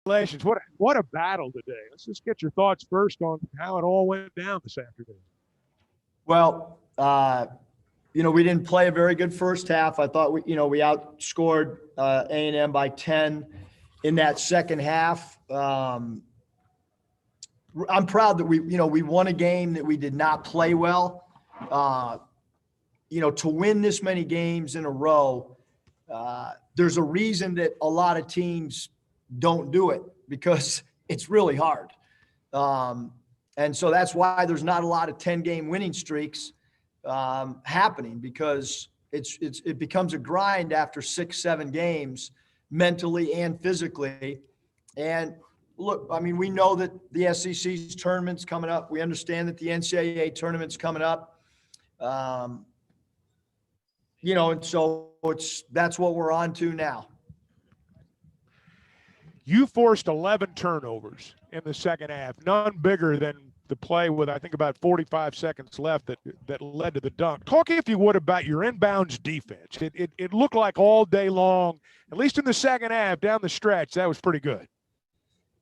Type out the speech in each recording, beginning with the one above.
Congratulations. What a battle today. Let's just get your thoughts first on how it all went down this afternoon. Well, we didn't play a very good first half. I thought we outscored A&M by 10 in that second half. I'm proud that we won a game that we did not play well. To win this many games in a row, there's a reason that a lot of teams don't do it, because it's really hard. And so that's why there's not a lot of 10-game winning streaks happening, because it becomes a grind after 6-7 games, mentally and physically. And look, I mean, we know that the SEC's tournament's coming up. We understand that the NCAA tournament's coming up. And so that's what we're on to now. You forced 11 turnovers in the second half, none bigger than the play with, I think, about 45 seconds left that led to the dunk. Talk, if you would, about your inbounds defense. It looked like all day long, at least in the second half, down the stretch, that was pretty good.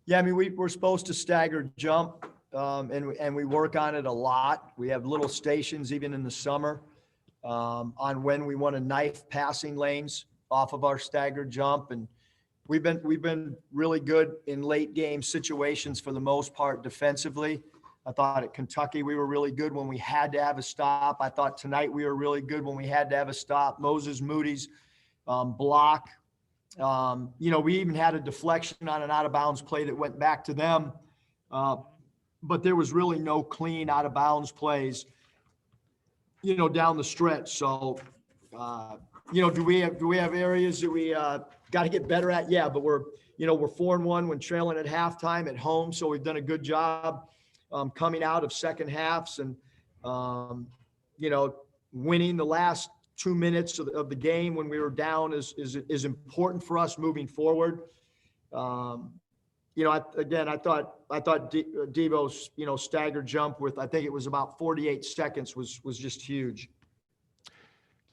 Yeah, I mean, we're supposed to stagger jump, and we work on it a lot. We have little stations even in the summer on when we want to knife passing lanes off of our staggered jump. And we've been really good in late game situations for the most part defensively. I thought at Kentucky we were really good when we had to have a stop. I thought tonight we were really good when we had to have a stop. Moses Moody's block. We even had a deflection on an out-of-bounds play that went back to them. But there was really no clean out-of-bounds plays, down the stretch. So, do we have areas that we got to get better at? Yeah, but we're 4-1 when trailing at halftime at home. So we've done a good job coming out of second halves and, winning the last 2 minutes of the game when we were down is important for us moving forward. I thought Devo's, staggered jump with, I think it was about 48 seconds was just huge.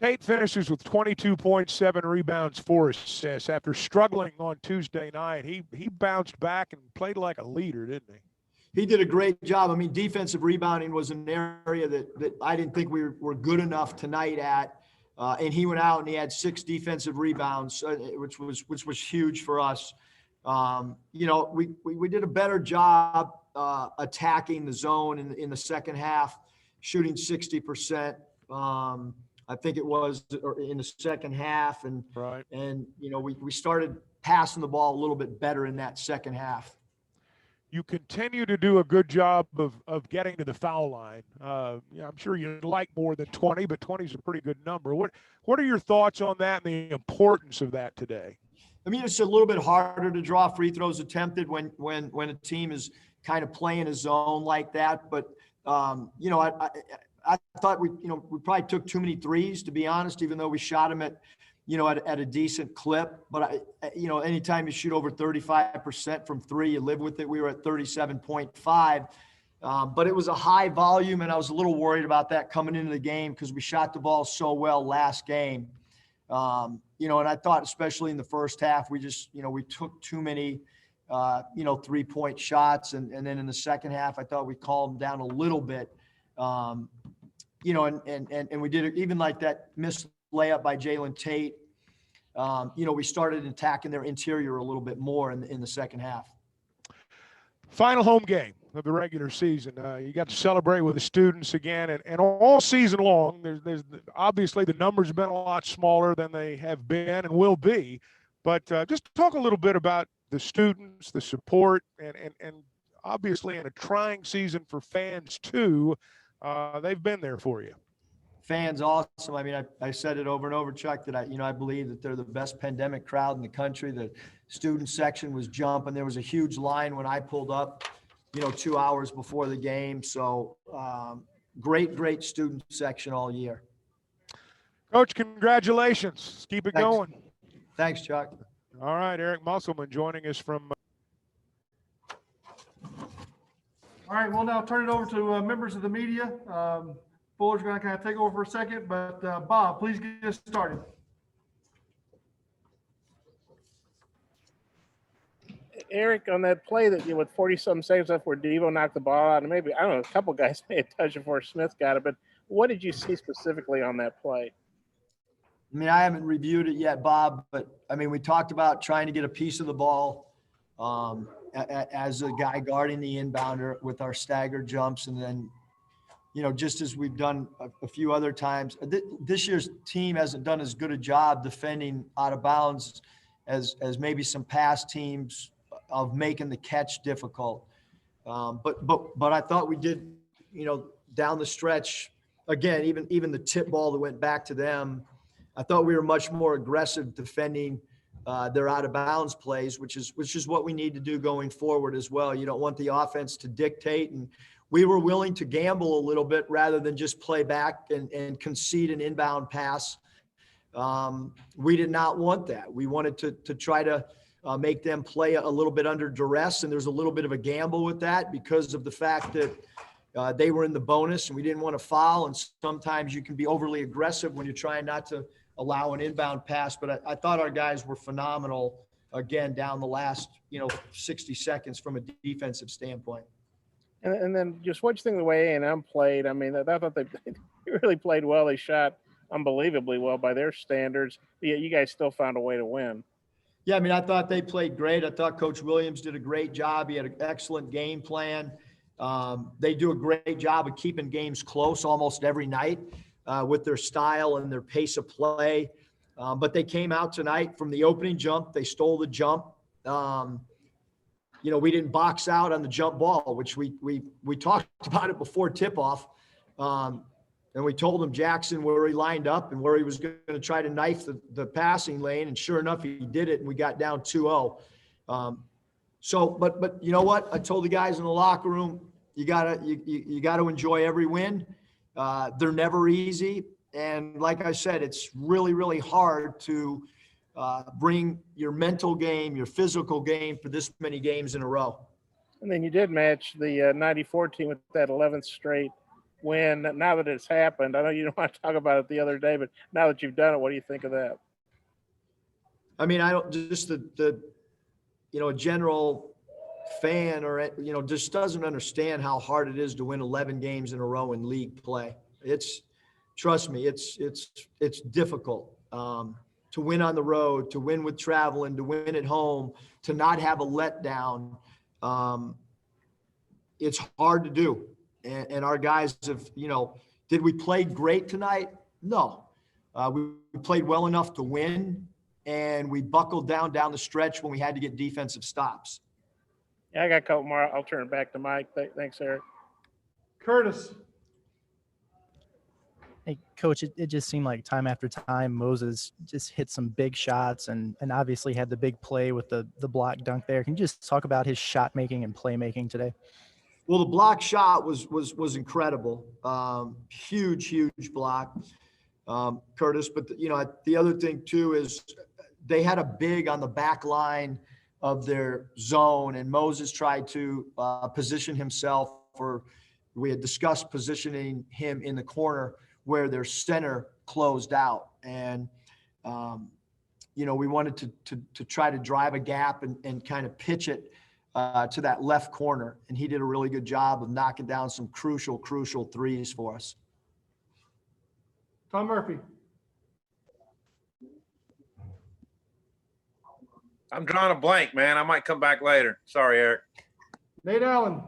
Tate finishes with 22.7 rebounds, 4 assists. After struggling on Tuesday night, he bounced back and played like a leader, didn't he? He did a great job. I mean, defensive rebounding was an area that I didn't think we were good enough tonight at. And he went out and he had 6 defensive rebounds, which was huge for us. We did a better job attacking the zone in the second half, shooting 60%. I think it was in the second half, and right. And we started passing the ball a little bit better in that second half. You continue to do a good job of getting to the foul line. I'm sure you'd like more than 20, but 20 is a pretty good number. What are your thoughts on that and the importance of that today? I mean, it's a little bit harder to draw free throws attempted when a team is kind of playing a zone like that. But I thought we probably took too many threes, to be honest, even though we shot them at a decent clip. But anytime you shoot over 35% from three, you live with it. We were at 37.5. But it was a high volume, and I was a little worried about that coming into the game because we shot the ball so well last game. And I thought, especially in the first half, we just, we took too many, 3-point shots. And then in the second half, I thought we calmed down a little bit. And we did it even like that missed layup by Jalen Tate. We started attacking their interior a little bit more in the second half. Final home game of the regular season. You got to celebrate with the students again, and all season long. There's obviously the numbers have been a lot smaller than they have been and will be, but just talk a little bit about the students, the support, and obviously in a trying season for fans too. They've been there for you. Fans awesome. I mean, I said it over and over, Chuck, that I believe that they're the best pandemic crowd in the country. The student section was jumping. There was a huge line when I pulled up, 2 hours before the game. So great student section all year. Coach, congratulations. Keep it going. Thanks, Chuck. All right, Eric Musselman joining us from. All right, we'll now turn it over to members of the media. Fuller's going to kind of take over for a second, but Bob, please get us started. Eric, on that play that with 40-some seconds left where Devo knocked the ball out, and maybe, I don't know, a couple guys may have touched it before Smith got it, but what did you see specifically on that play? I mean, I haven't reviewed it yet, Bob, but I mean, we talked about trying to get a piece of the ball as a guy guarding the inbounder with our staggered jumps. And then, just as we've done a few other times, this year's team hasn't done as good a job defending out of bounds as maybe some past teams of making the catch difficult. But I thought we did, down the stretch, again, even the tip ball that went back to them, I thought we were much more aggressive defending their out of bounds plays, which is what we need to do going forward as well. You don't want the offense to dictate, and we were willing to gamble a little bit rather than just play back and concede an inbound pass. We did not want that. We wanted to try to make them play a little bit under duress, and there's a little bit of a gamble with that because of the fact that they were in the bonus and we didn't want to foul. And sometimes you can be overly aggressive when you're trying not to allow an inbound pass. But I thought our guys were phenomenal again down the last 60 seconds from a defensive standpoint. And then just what you think of the way A&M played? I mean, I thought they really played well. They shot unbelievably well by their standards. But yet you guys still found a way to win. Yeah, I mean, I thought they played great. I thought Coach Williams did a great job. He had an excellent game plan. They do a great job of keeping games close almost every night with their style and their pace of play. But they came out tonight from the opening jump. They stole the jump. We didn't box out on the jump ball, which we talked about it before tip-off. And we told him Jackson where he lined up and where he was going to try to knife the passing lane. And sure enough, he did it, and we got down 2-0. But you know what? I told the guys in the locker room, you gotta enjoy every win. They're never easy. And like I said, it's really, really hard to bring your mental game, your physical game for this many games in a row. And then you did match the 94 team with that 11th straight win. Now that it's happened, I know you don't want to talk about it the other day, but now that you've done it, what do you think of that? I mean, I don't just a general fan or, just doesn't understand how hard it is to win 11 games in a row in league play. Trust me, it's difficult to win on the road, to win with travel, and to win at home, to not have a letdown. It's hard to do. And our guys have, did we play great tonight? No. We played well enough to win, and we buckled down the stretch when we had to get defensive stops. Yeah, I got a couple more. I'll turn it back to Mike. Thanks, Eric. Curtis. Hey, Coach, it just seemed like time after time, Moses just hit some big shots and obviously had the big play with the block dunk there. Can you just talk about his shot making and play making today? Well, the block shot was incredible. Huge block, Curtis. But, the other thing, too, is they had a big on the back line of their zone, and Moses tried to position himself, or we had discussed positioning him in the corner where their center closed out. And, we wanted to try to drive a gap and kind of pitch it to that left corner. And he did a really good job of knocking down some crucial threes for us. Tom Murphy. I'm drawing a blank, man. I might come back later. Sorry, Eric. Nate Allen.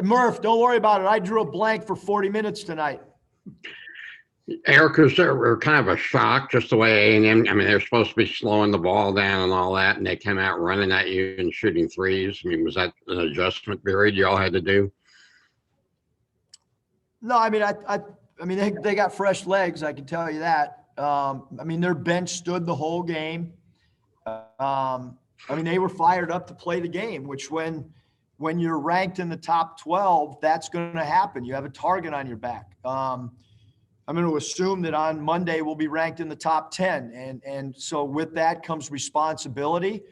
Murph, don't worry about it. I drew a blank for 40 minutes tonight. Eric, was there kind of a shock just the way A&M, I mean, they're supposed to be slowing the ball down and all that, and they came out running at you and shooting threes. I mean, was that an adjustment period you all had to do? No, I mean, they got fresh legs, I can tell you that. Their bench stood the whole game. They were fired up to play the game, which when you're ranked in the top 12, that's going to happen. You have a target on your back. I'm going to assume that on Monday we'll be ranked in the top 10. And so with that comes responsibility,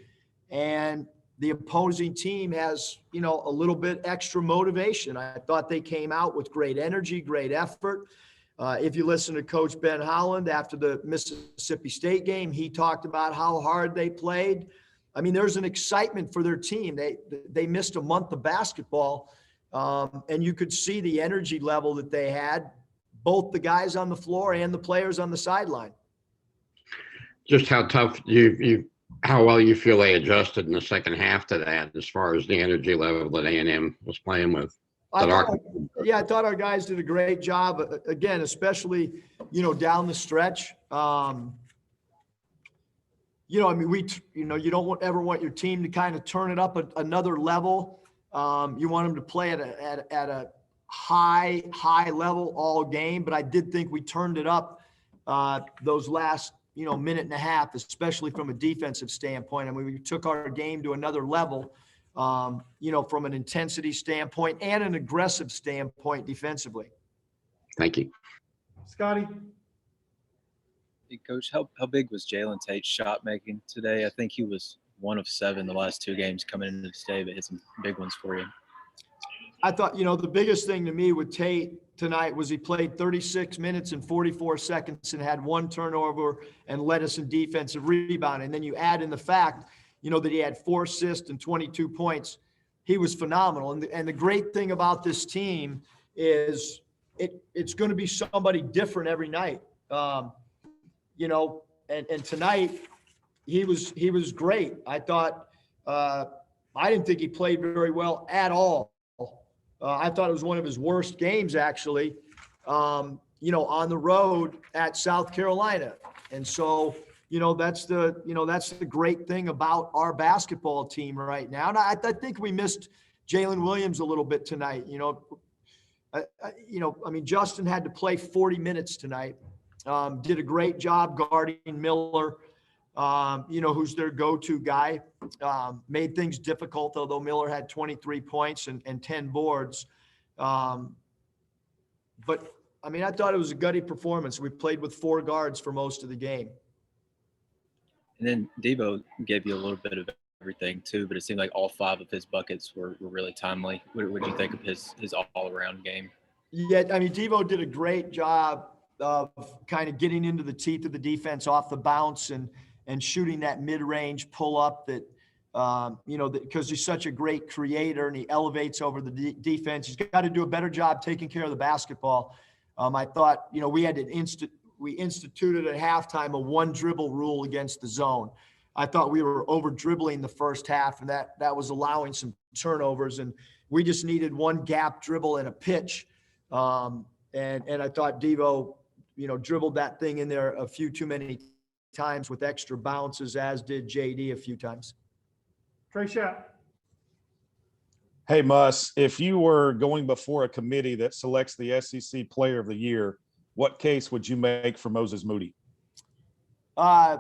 and the opposing team has, a little bit extra motivation. I thought they came out with great energy, great effort. If you listen to Coach Ben Holland after the Mississippi State game, he talked about how hard they played. I mean, there's an excitement for their team. They missed a month of basketball, and you could see the energy level that they had, both the guys on the floor and the players on the sideline. Just how tough how well you feel they adjusted in the second half to that, as far as the energy level that A&M was playing with. I thought our guys did a great job. Again, especially, down the stretch. I mean, you don't ever want your team to kind of turn it up another level. You want them to play at a high level all game. But I did think we turned it up those last, minute and a half, especially from a defensive standpoint. I mean, we took our game to another level, from an intensity standpoint and an aggressive standpoint defensively. Thank you. Scotty? Hey, Coach, how big was Jalen Tate's shot making today? I think he was 1 of 7 the last 2 games coming into the day, but hit some big ones for you. I thought, the biggest thing to me with Tate tonight was he played 36 minutes and 44 seconds and had 1 turnover and led us in defensive rebound. And then you add in the fact, that he had 4 assists and 22 points. He was phenomenal. And the great thing about this team is it's going to be somebody different every night. And tonight he was great. I thought, I didn't think he played very well at all. I thought it was one of his worst games, actually, on the road at South Carolina. And so, that's the great thing about our basketball team right now. And I think we missed Jalen Williams a little bit tonight. Justin had to play 40 minutes tonight. Did a great job guarding Miller, who's their go-to guy. Made things difficult, although Miller had 23 points and 10 boards. But, I thought it was a gutty performance. We played with 4 guards for most of the game. And then Devo gave you a little bit of everything too, but it seemed like all 5 of his buckets were really timely. What did you think of his all-around game? Yeah, Devo did a great job of kind of getting into the teeth of the defense off the bounce and shooting that mid-range pull-up that, because he's such a great creator and he elevates over the defense. He's got to do a better job taking care of the basketball. I thought, we instituted at halftime a 1 dribble rule against the zone. I thought we were over dribbling the first half, and that was allowing some turnovers, and we just needed 1 gap dribble and a pitch. And I thought Devo, dribbled that thing in there a few too many times with extra bounces, as did JD a few times. Trey Schapp. Hey, Muss, if you were going before a committee that selects the SEC Player of the Year, what case would you make for Moses Moody? Through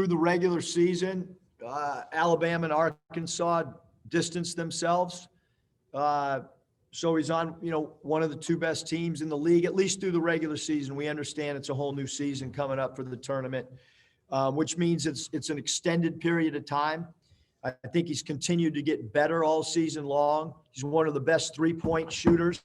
the regular season, Alabama and Arkansas distanced themselves. So he's on, one of the 2 best teams in the league, at least through the regular season. We understand it's a whole new season coming up for the tournament, which means it's an extended period of time. I think he's continued to get better all season long. He's one of the best 3-point shooters,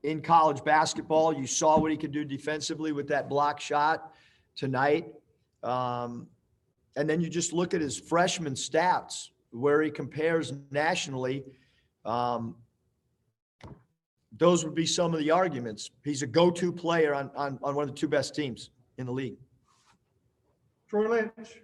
in college basketball. You saw what he could do defensively with that block shot tonight. And then you just look at his freshman stats, where he compares nationally. Those would be some of the arguments. He's a go-to player on one of the 2 best teams in the league. Troy Lynch.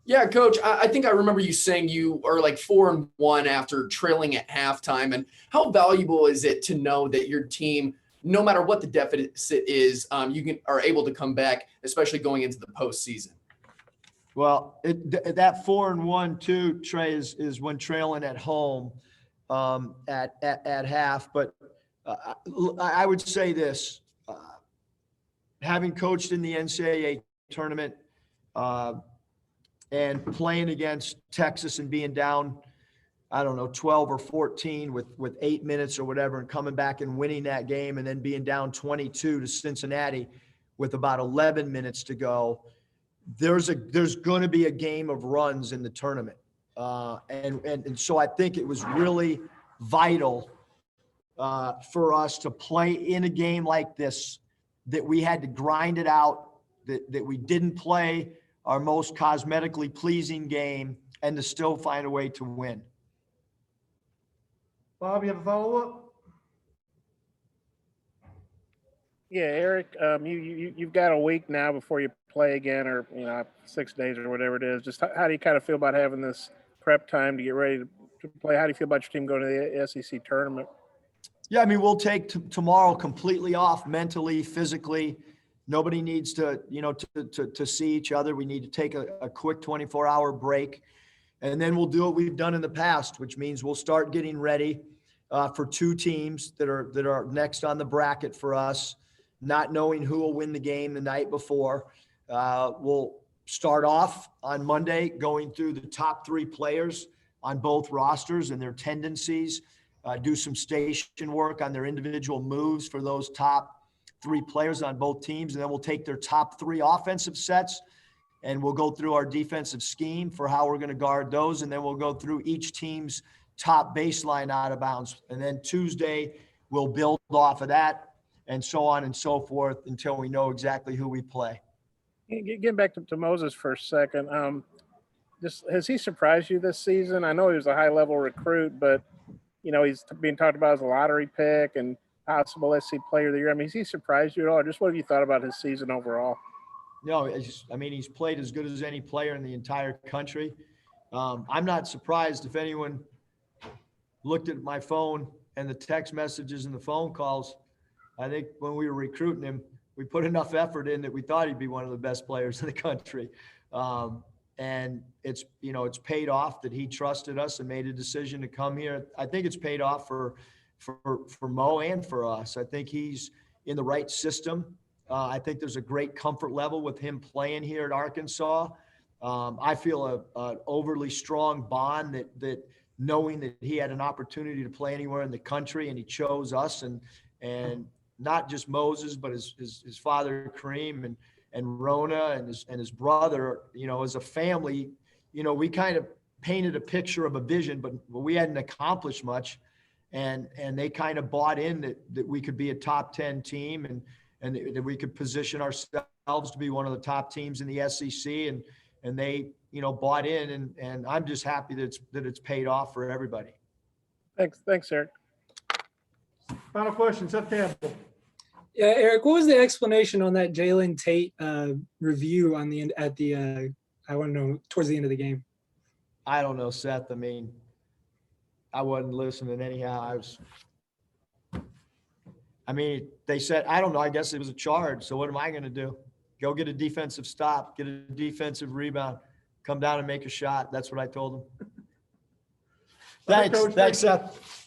Yeah, Coach, I think I remember you saying you are like 4-1 after trailing at halftime. And how valuable is it to know that your team, no matter what the deficit is, are able to come back, especially going into the postseason? Well, that 4-1 too, Trey, is when trailing at home at half. But I would say this: having coached in the NCAA tournament and playing against Texas and being down, 12 or 14 with 8 minutes or whatever, and coming back and winning that game, and then being down 22 to Cincinnati with about 11 minutes to go. There's going to be a game of runs in the tournament. And so I think it was really vital for us to play in a game like this that we had to grind it out, that we didn't play our most cosmetically pleasing game, and to still find a way to win. Bob, you have a follow-up? Yeah, Eric, you've got a week now before you play again, or 6 days or whatever it is. Just how do you kind of feel about having this prep time to get ready to play? How do you feel about your team going to the SEC tournament? Yeah, I mean, we'll take tomorrow completely off mentally, physically. Nobody needs to, to see each other. We need to take a quick 24-hour break. And then we'll do what we've done in the past, which means we'll start getting ready for two teams that are next on the bracket for us, not knowing who will win the game the night before. We'll start off on Monday going through the top 3 players on both rosters and their tendencies, do some station work on their individual moves for those top 3 players on both teams. And then we'll take their top 3 offensive sets and we'll go through our defensive scheme for how we're going to guard those. And then we'll go through each team's top baseline out of bounds. And then Tuesday, we'll build off of that and so on and so forth until we know exactly who we play. Getting back to Moses for a second, has he surprised you this season? I know he was a high-level recruit, but, he's being talked about as a lottery pick and possible SC player of the year. I mean, has he surprised you at all? Or just what have you thought about his season overall? No, he's played as good as any player in the entire country. I'm not surprised if anyone looked at my phone and the text messages and the phone calls. I think when we were recruiting him, we put enough effort in that we thought he'd be one of the best players in the country. And it's paid off that he trusted us and made a decision to come here. I think it's paid off for Mo and for us. I think he's in the right system. I think there's a great comfort level with him playing here at Arkansas. I feel an overly strong bond that knowing that he had an opportunity to play anywhere in the country and he chose us and not just Moses, but his father Kareem and Rona and his brother, as a family, we kind of painted a picture of a vision, but we hadn't accomplished much. And they kind of bought in that we could be a top 10 team and that we could position ourselves to be one of the top teams in the SEC. And they, bought in and I'm just happy that it's paid off for everybody. Thanks, Eric. Final question, Seth Campbell. Yeah, Eric, what was the explanation on that Jalen Tate review on the end I want to know towards the end of the game? I don't know, Seth. I mean, I wasn't listening anyhow. They said, I don't know, I guess it was a charge. So what am I going to do? Go get a defensive stop, get a defensive rebound, come down and make a shot. That's what I told them. Thanks, Thanks, Seth.